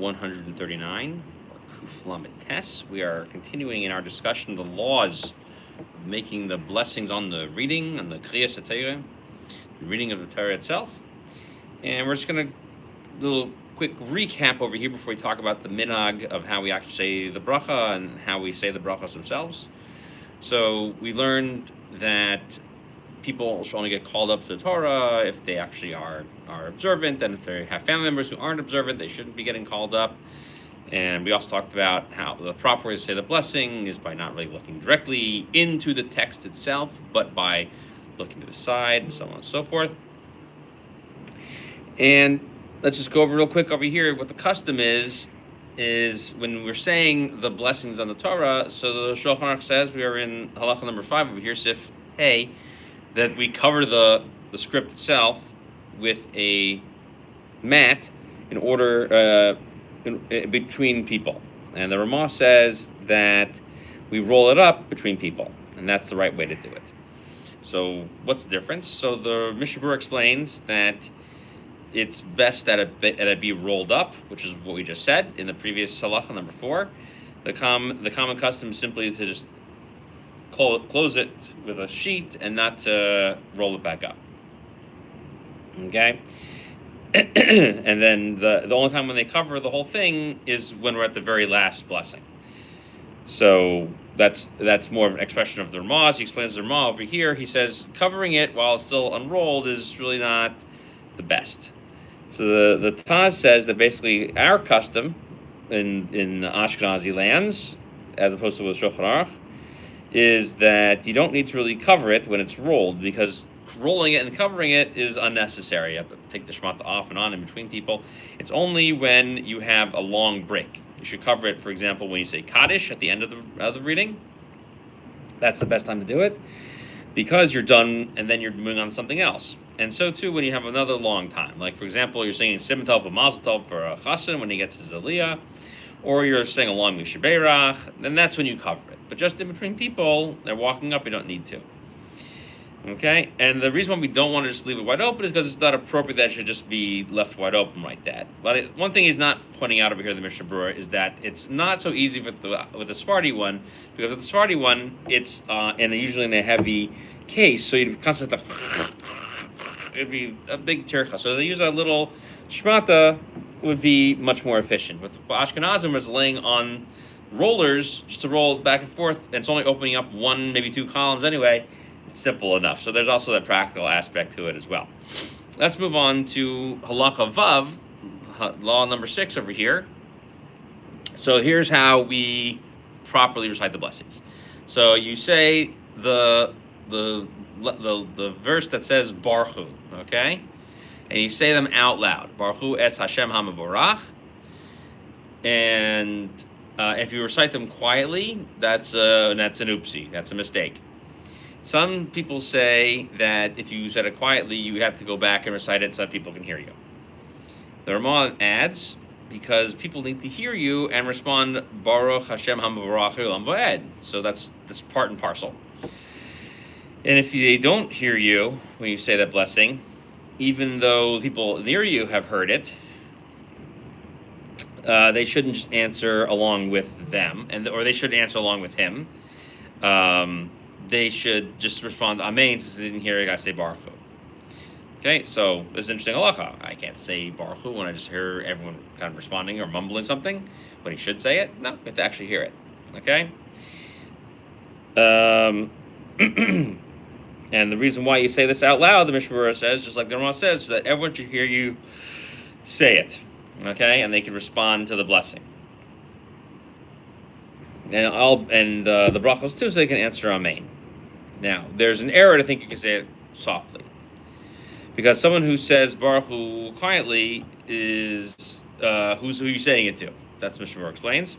139, or Kuf Lamed Tes. We are continuing in our discussion of the laws of making the blessings on the reading, on the Kriyas HaTorah, the reading of the Torah itself. And we're just going to do a little quick recap over here before we talk about the minhag of how we actually say the bracha and how we say the brachas themselves. So we learned that people should only get called up to the Torah if they actually are observant, and if they have family members who aren't observant, they shouldn't be getting called up. And we also talked about how the proper way to say the blessing is by not really looking directly into the text itself, but by looking to the side, and so on and so forth. And let's just go over real quick over here what the custom is when we're saying the blessings on the Torah. So the Shulchan Aruch says, we are in halacha number 5 over here, Sif Hey, that we cover the script itself with a mat in order between people. And the Ramah says that we roll it up between people, and that's the right way to do it. So what's the difference? So the Mishnah explains that it's best that it be rolled up, which is what we just said in the previous halacha number 4. The common custom is simply to just close it with a sheet and not to roll it back up. Okay? And then the only time when they cover the whole thing is when we're at the very last blessing. So that's more of an expression of the Ramah. He explains the Ramah over here. He says covering it while it's still unrolled is really not the best. So the Taz says that basically our custom in Ashkenazi lands, as opposed to with Shulchan Aruch, is that you don't need to really cover it when it's rolled, because rolling it and covering it is unnecessary. You have to take the shmata off and on in between people. It's only when you have a long break. You should cover it, for example, when you say Kaddish at the end of the reading. That's the best time to do it, because you're done and then you're moving on to something else. And so too when you have another long time. Like, for example, you're singing Siman Tov and Mazel Tov for a chassan when he gets his aliyah, or you're saying along with Berurah, then that's when you cover it. But just in between people, they're walking up, you don't need to. Okay? And the reason why we don't want to just leave it wide open is because it's not appropriate that it should just be left wide open like that. But one thing he's not pointing out over here in the Mishnah Berurah is that it's not so easy with the Sephardi one, because with the Sephardi one, it's and usually in a heavy case, so you'd constantly have to, it'd be a big tircha. So they use a little shmata would be much more efficient. With Ashkenazim, it's laying on rollers just to roll back and forth, and it's only opening up 1, maybe 2 columns anyway. It's simple enough. So there's also that practical aspect to it as well. Let's move on to halacha vav, law number 6 over here. So here's how we properly recite the blessings. So you say the verse that says Baruch Hu, okay? And you say them out loud. Baruch Hu es Hashem HaMavorach. And if you recite them quietly, that's an oopsie. That's a mistake. Some people say that if you said it quietly, you have to go back and recite it so that people can hear you. The Ramah adds, because people need to hear you and respond Baruch Hashem HaMavorach Olam Va'ed. So that's part and parcel. And if they don't hear you when you say that blessing, even though people near you have heard it, they shouldn't just answer along with them, or they shouldn't answer along with him. They should just respond Amen, since they didn't hear it. I gotta say Baruch Hu. Okay, so this is interesting halacha. I can't say Baruch Hu when I just hear everyone kind of responding or mumbling something, but he should say it. No, you have to actually hear it. Okay. And the reason why you say this out loud, the Mishnah says, just like the Ramah says, is that everyone should hear you say it, okay? And they can respond to the blessing. And the brachos too, so they can answer Amen. Now, there's an error to think you can say it softly, because someone who says Baruch Hu quietly is who you saying it to? That's what Mishnah explains.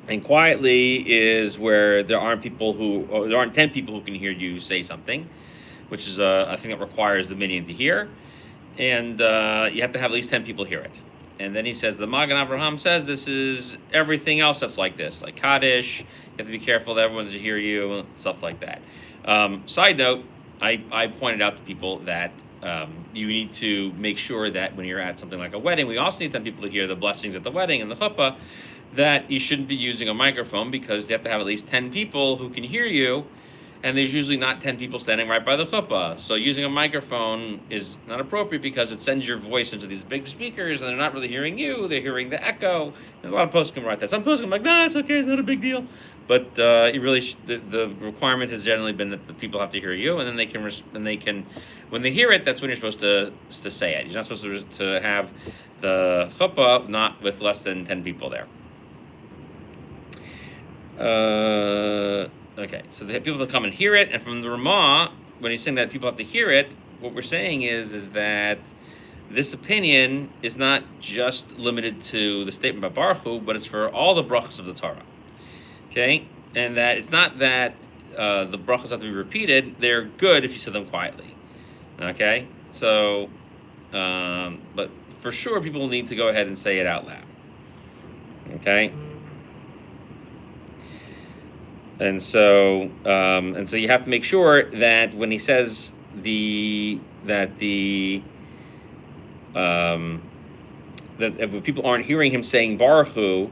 And quietly is where there aren't 10 people who can hear you say something, which is a thing that requires the minyan to hear. And you have to have at least 10 people hear it. And then he says, the Magen Avraham says this is everything else that's like this, like Kaddish. You have to be careful that everyone's to hear you, and stuff like that. Side note, I pointed out to people that you need to make sure that when you're at something like a wedding, we also need some people to hear the blessings at the wedding and the chuppah, that you shouldn't be using a microphone because you have to have at least 10 people who can hear you, and there's usually not 10 people standing right by the chuppah. So using a microphone is not appropriate because it sends your voice into these big speakers, and they're not really hearing you, they're hearing the echo. There's a lot of poskim write that. Some poskim are like, nah, it's okay, it's not a big deal. But it really the requirement has generally been that the people have to hear you, and then they can when they hear it, that's when you're supposed to say it. You're not supposed to have the chuppah not with less than 10 people there. Okay, so the people that come and hear it, and from the Ramah, when he's saying that people have to hear it, what we're saying is that this opinion is not just limited to the statement by Baruch Hu, but it's for all the brachas of the Torah. Okay, and that it's not that the brachas have to be repeated; they're good if you say them quietly. Okay, so but for sure, people need to go ahead and say it out loud. Okay. And so you have to make sure that when he says that if people aren't hearing him saying Baruch Hu,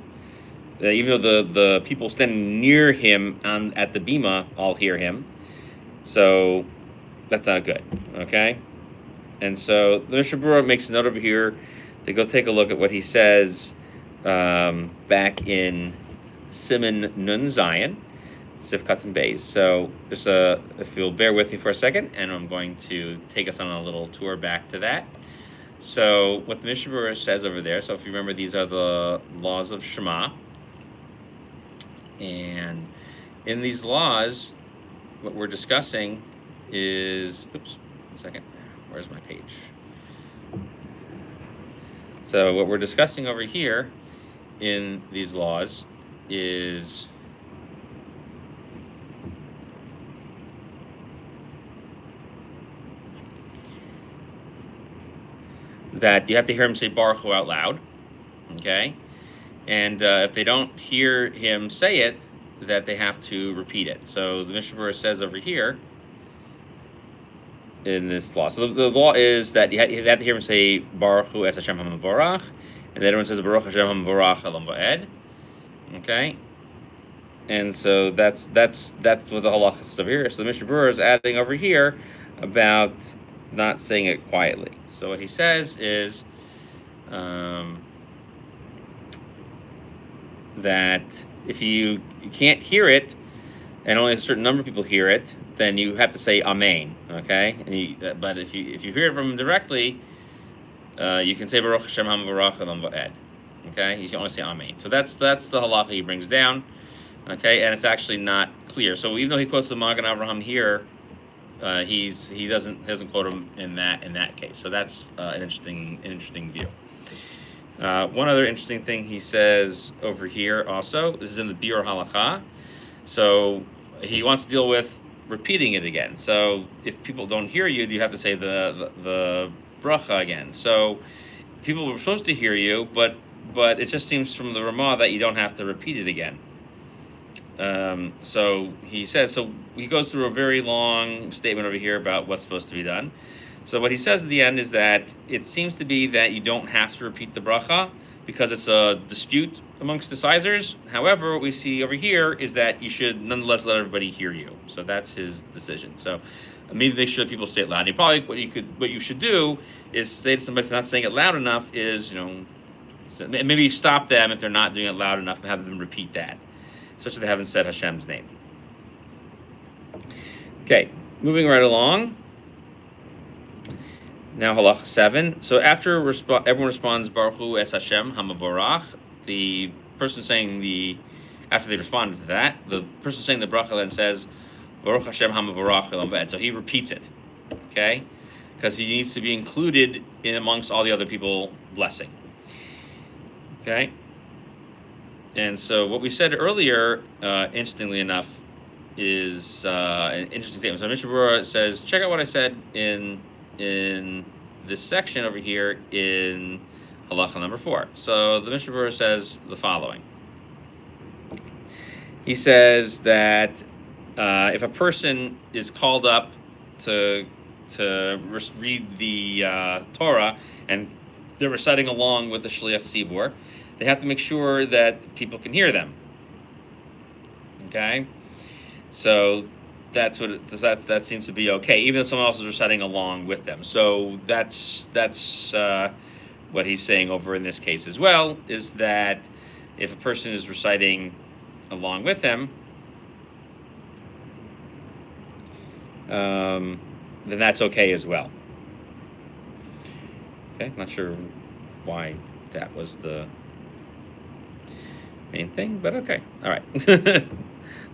that even though the people standing near him at the bima all hear him, so that's not good. Okay, and so the Mishnah Berurah makes a note over here to go take a look at what he says back in Siman Nun Zion. Sif Katan Bays. So just if you'll bear with me for a second, and I'm going to take us on a little tour back to that. So what the Mishnah Berurah says over there, so if you remember, these are the laws of Shema. And in these laws, what we're discussing is, oops, 1 second, where's my page? So what we're discussing over here in these laws is that you have to hear him say Baruch Hu out loud, okay? And if they don't hear him say it, that they have to repeat it. So the Mishnah Berurah says over here in this law. So the law is that you have to hear him say Baruch Hu es Hashem HaMavorach, and then everyone says Baruch Hashem HaMavorach Elam Va'ed, okay? And so that's what the halacha is over here. So the Mishnah Berurah is adding over here about not saying it quietly. So what he says is that if you can't hear it, and only a certain number of people hear it, then you have to say Amen. Okay, but if you hear it from him directly, you can say Baruch Hashem HaMavorach Elam Va'ed. Okay, you can only say Amen. So that's the halacha he brings down. Okay, and it's actually not clear. So even though he quotes the Magen Avraham here, he doesn't quote him in that case. So that's an interesting view. One other interesting thing he says over here also, this is in the Biur Halacha. So he wants to deal with repeating it again. So if people don't hear you, you have to say the bracha again. So people were supposed to hear you, but it just seems from the Ramah that you don't have to repeat it again. So he says, so he goes through a very long statement over here about what's supposed to be done. So what he says at the end is that it seems to be that you don't have to repeat the bracha because it's a dispute amongst the decisors. However, what we see over here is that you should nonetheless let everybody hear you. So that's his decision. So maybe make sure that people say it loud. And probably what you should do is say to somebody if they're not saying it loud enough is, maybe stop them if they're not doing it loud enough and have them repeat that, especially if they haven't said Hashem's name. Okay, moving right along. Now halacha 7. So after everyone responds Baruch Hu es Hashem HaMavorach, the person saying after they responded to that, the person saying the bracha then says Baruch Hashem HaMavorach Elam Va'ed. So he repeats it, okay, because he needs to be included in amongst all the other people blessing. Okay. And so what we said earlier, interestingly enough, is an interesting statement. So Mishnah Berurah says, check out what I said in this section over here in halacha number 4. So the Mishnah Berurah says the following. He says that if a person is called up to read the Torah, and they're reciting along with the Shliach Tzibur, they have to make sure that people can hear them. Okay, so that seems to be okay, even though someone else is reciting along with them. So that's what he's saying over in this case as well, is that if a person is reciting along with them, then that's okay as well. Okay, not sure why that was the main thing, but okay, all right.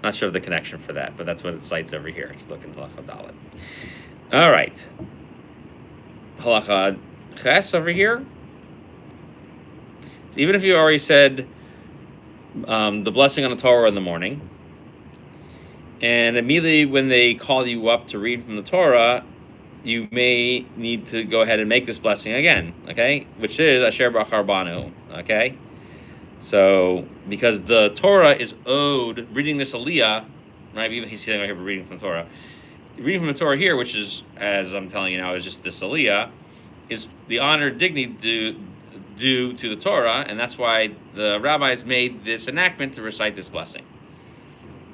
Not sure of the connection for that, but that's what it cites over here. Let's look into Halacha Dalet. All right, Halacha Ches over here. So even if you already said the blessing on the Torah in the morning, and immediately when they call you up to read from the Torah, you may need to go ahead and make this blessing again, okay? Which is Asher Bachar Banu, okay? So, because the Torah is owed, reading this Aliyah, right? Even he's saying right here, we're reading from the Torah. Reading from the Torah here, which is, as I'm telling you now, is just this Aliyah, is the honor and dignity due to the Torah, and that's why the rabbis made this enactment to recite this blessing.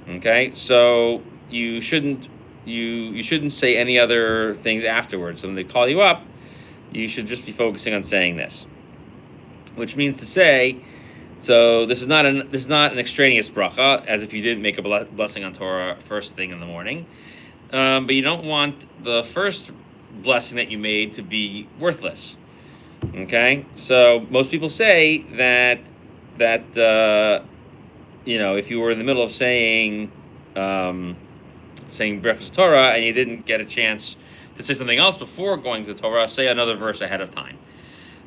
Okay, so you shouldn't say any other things afterwards. So when they call you up, you should just be focusing on saying this, which means to say, so this is not an extraneous bracha, as if you didn't make a blessing on Torah first thing in the morning, but you don't want the first blessing that you made to be worthless. Okay, so most people say that if you were in the middle of saying Berurah Torah and you didn't get a chance to say something else before going to the Torah, say another verse ahead of time.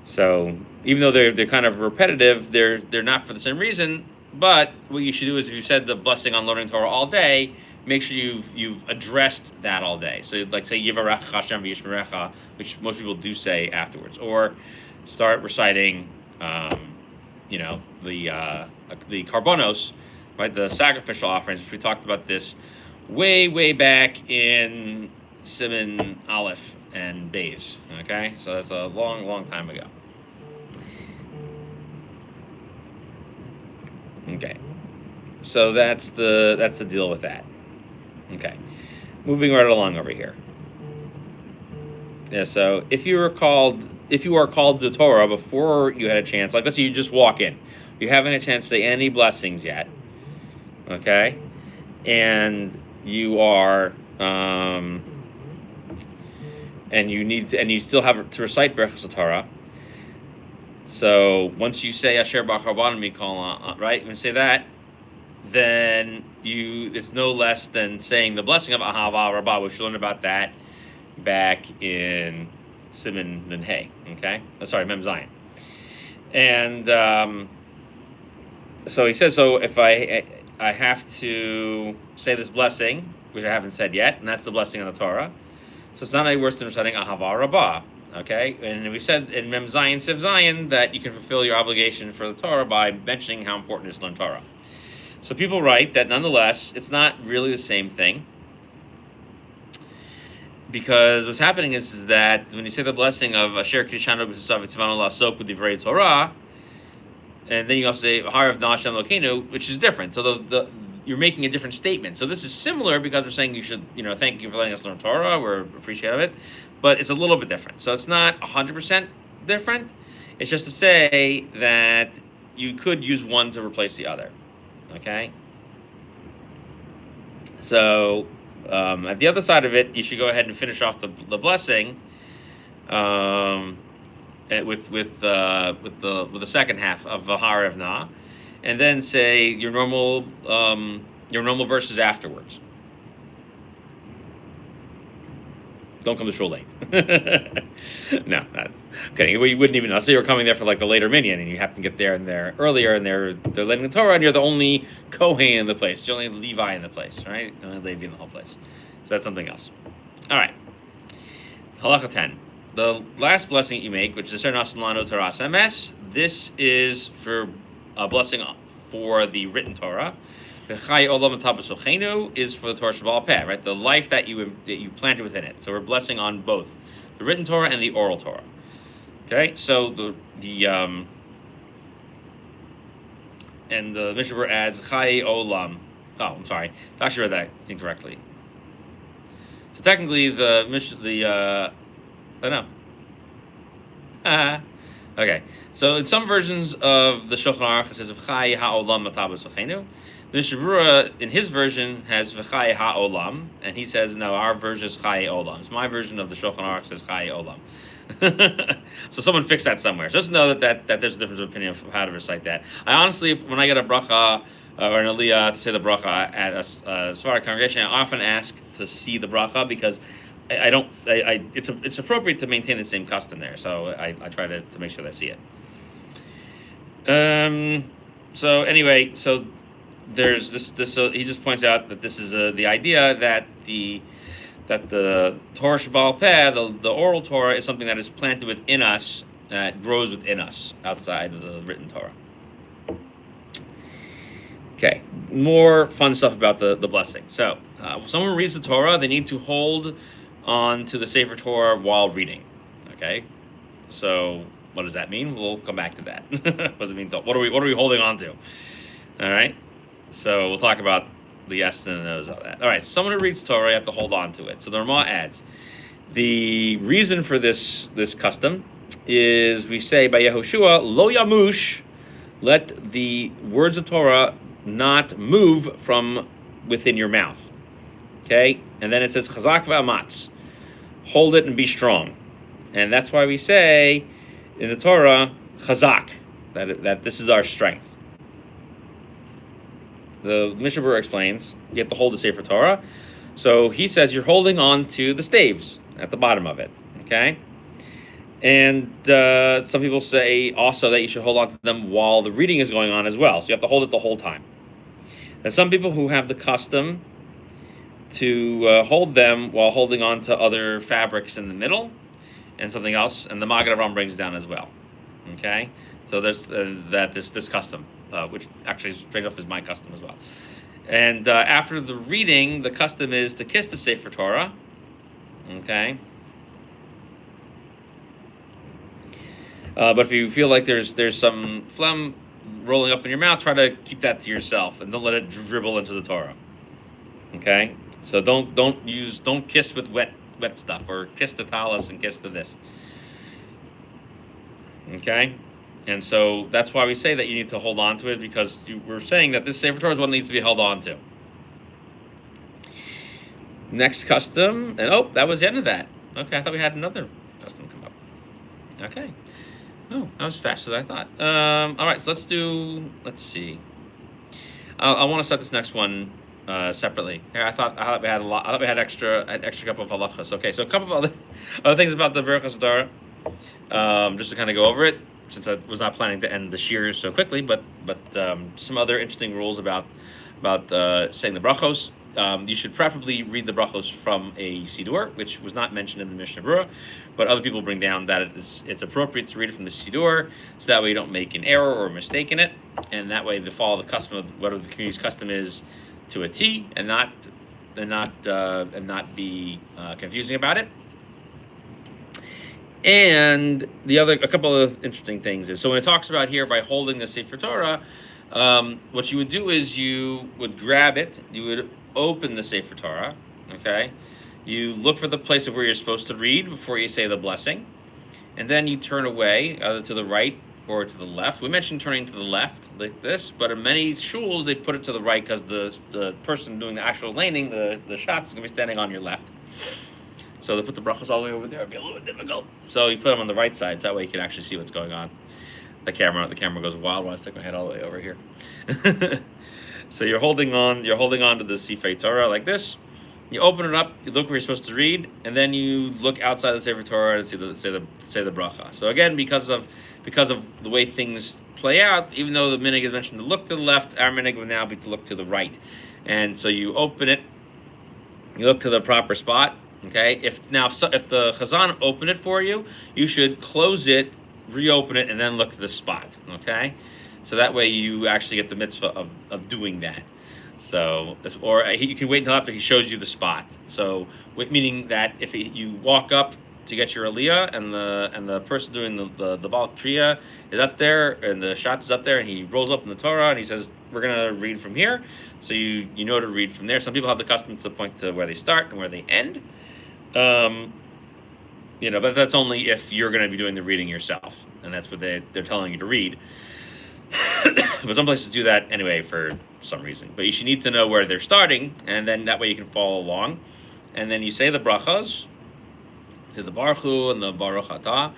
So even though they're kind of repetitive, they're not for the same reason. But what you should do is, if you said the blessing on learning Torah all day, make sure you've addressed that all day. So like say Yivarech Hashem v'Yishmerecha, which most people do say afterwards, or start reciting the karbonos, right, the sacrificial offerings, which we talked about this way back in Siman Aleph and Beis. Okay, so that's a long time ago. Okay, so that's the deal with that. Okay, moving right along over here. Yeah, so if you are called to Torah before you had a chance, like let's say you just walk in, you haven't had a chance to say any blessings yet, okay, and you are and you still have to recite Berurah Torah. So once you say Asher Bachar Banu Mikol, right, when you say that, then it's no less than saying the blessing of Ahava Rabbah, which we learned about that back in Siman Nun Hey, okay? Mem Zayin. And so he says, so if I have to say this blessing, which I haven't said yet, and that's the blessing on the Torah, so it's not any worse than reciting Ahava Rabbah, okay? And we said in Mem Zayin, Siv Zayin, that you can fulfill your obligation for the Torah by mentioning how important it is to learn Torah. So people write that nonetheless, it's not really the same thing, because what's happening is that when you say the blessing of Asher Kiddushanu B'Tzav V'Tzivanu La'asok B'Divrei Torah, and then you also say Harav Na Hashem Elokeinu, which is different. So you're making a different statement. So this is similar because we're saying you should, thank you for letting us learn Torah. We're appreciative of it, but it's a little bit different. So it's not 100% different. It's just to say that you could use one to replace the other. Okay. So at the other side of it, you should go ahead and finish off the blessing with the second half of V'harav Na, and then say your normal verses afterwards. Don't come to shul late. No, not kidding. You wouldn't even know. So you're coming there for like the later minyan, and you happen to get there earlier, and they're learning the Torah, and you're the only Kohen in the place. You're the only Levi in the place, right? The only Levi in the whole place. So that's something else. All right. Halacha 10. The last blessing that you make, which is Asher Nasan Lanu Torah Emes, this is for a blessing for the written Torah, V'chai olam atabasochenu is for the Torah Shabbat Peh, right? The life that you planted within it. So we're blessing on both the written Torah and the oral Torah. Okay, so and the Mishnah adds Chai Olam. Oh, I'm sorry. I actually read that incorrectly. So technically, oh no. Okay, so in some versions of the Shulchan Aruch it says Chai Ha'olam Matabas V'chenu. The Berurah in his version has V'chai Ha'olam, and he says no, our version is Chai Olam. So my version of the Shulchan Aruch says Chai Olam. So someone fix that somewhere. So just know that there's a difference of opinion of how to recite that. I honestly, when I get a bracha or an aliyah to say the bracha at a Sephardic congregation, I often ask to see the bracha because it's appropriate to maintain the same custom there. So I try to make sure that I see it. So anyway, so there's this. He just points out that this is the idea that the Torah Shabbat Peh, the oral Torah, is something that is planted within us, that grows within us, outside of the written Torah. Okay, more fun stuff about the blessing. So, when someone reads the Torah, they need to hold on to the Sefer Torah while reading. Okay, so what does that mean? We'll come back to that. What does it mean? What are we holding on to? All right, so we'll talk about the yes and the no's of that. All right, someone who reads Torah, you have to hold on to it. So the Ramah adds, the reason for this custom is we say by Yehoshua, Lo Yamush, let the words of Torah not move from within your mouth. Okay, and then it says Chazak v'amatz, hold it and be strong, and that's why we say in the Torah Chazak, that this is our strength. The Mishnah Berurah explains you have to hold the Sefer Torah. So he says you're holding on to the staves at the bottom of it, okay? And some people say also that you should hold on to them while the reading is going on as well. So you have to hold it the whole time. There's some people who have the custom to hold them while holding on to other fabrics in the middle and something else, and the Maggid Avraham brings down as well, okay? So there's this custom. Which actually, straight off, is my custom as well. And after the reading, the custom is to kiss the Sefer Torah. Okay. But if you feel like there's some phlegm rolling up in your mouth, try to keep that to yourself and don't let it dribble into the Torah. Okay. So don't kiss with wet stuff, or kiss the talus and kiss the this. Okay. And so that's why we say that you need to hold on to it, because we're saying that this Sefer Torah is what needs to be held on to. Next custom, and that was the end of that. Okay, I thought we had another custom come up. Okay. Oh, that was faster than I thought. All right, so let's see. I want to start this next one separately. Here, I thought we had a lot. I thought we had extra couple of halachas. Okay, so a couple of other things about the Berurah Torah, just to kind of go over it, since I was not planning to end the shir so quickly, but some other interesting rules about saying the brachos. You should preferably read the brachos from a siddur, which was not mentioned in the Mishnah Berurah, but other people bring down that it's appropriate to read it from the siddur, so that way you don't make an error or a mistake in it, and that way they follow the custom of whatever the community's custom is to a T, and not be confusing about it. And a couple of interesting things is, so when it talks about here by holding the Sefer Torah, what you would do is you would grab it, you would open the Sefer Torah, okay? You look for the place of where you're supposed to read before you say the blessing, and then you turn away, either to the right or to the left. We mentioned turning to the left like this, but in many shuls they put it to the right because the person doing the actual laning, the shots, is going to be standing on your left. So they put the brachos all the way over there. It'd be a little bit difficult. So you put them on the right side, so that way you can actually see what's going on. The camera goes wild when I stick my head all the way over here. So you're holding on to the Sefer Torah like this. You open it up, you look where you're supposed to read, and then you look outside the Sefer Torah and say the bracha. So again, because of the way things play out, even though the minhag is mentioned to look to the left, our minhag would now be to look to the right. And so you open it, you look to the proper spot. Okay, if the Chazan opened it for you, you should close it, reopen it, and then look to the spot. Okay, so that way you actually get the mitzvah of doing that. So, you can wait until after he shows you the spot. So, meaning that if you walk up to get your aliyah, and the person doing the Baal Kriya is up there, and the shot is up there, and he rolls up in the Torah, and he says, "We're gonna read from here." So you know to read from there. Some people have the custom to point to where they start and where they end. But that's only if you're going to be doing the reading yourself, and that's what they're telling you to read. But some places do that anyway for some reason. But you should need to know where they're starting, and then that way you can follow along. And then you say the brachas, to the Baruch Hu and the Baruch Atah,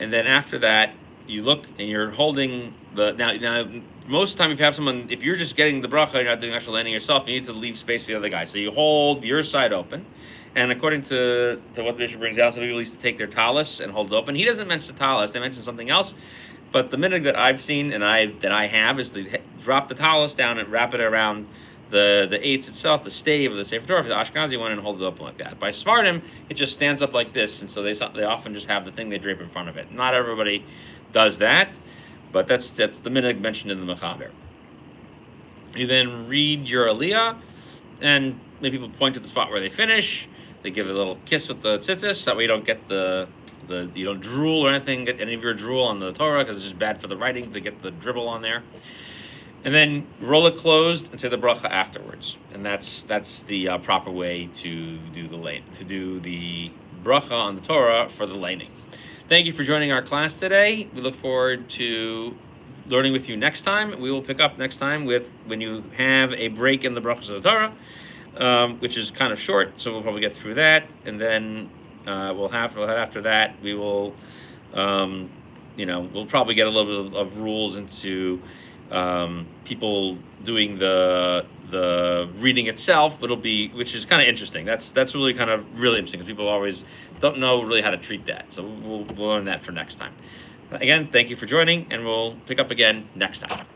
and then after that you look and you're holding the now. Most of the time, if you're just getting the bracha, you're not doing actual landing yourself, you need to leave space for the other guy. So you hold your side open, and according to what the bishop brings out, some people used to take their talus and hold it open. He doesn't mention the talus; they mention something else. But the minhag that I've seen and that I have is to drop the talus down and wrap it around the eitz itself, the stave of the Sefer Torah, for the Ashkenazi one, and hold it open like that. By Sephardim, it just stands up like this, and so they often just have the thing they drape in front of it. Not everybody does that, but that's the minhag mentioned in the Mechaber. You then read your aliyah, and maybe people point to the spot where they finish. They give a little kiss with the tzitzis, that way you don't get you don't drool or anything, get any of your drool on the Torah, because it's just bad for the writing to get the dribble on there. And then roll it closed and say the bracha afterwards, and that's the proper way to do the bracha on the Torah for the laning. Thank you for joining our class today. We look forward to learning with you next time. We will pick up next time with when you have a break in the brachas of the Torah, which is kind of short, so we'll probably get through that, and then we'll have after that we will, we'll probably get a little bit of rules into people doing the reading itself, which is kind of interesting. That's really interesting, because people always don't know really how to treat that. So we'll learn that for next time. Again, thank you for joining, and we'll pick up again next time.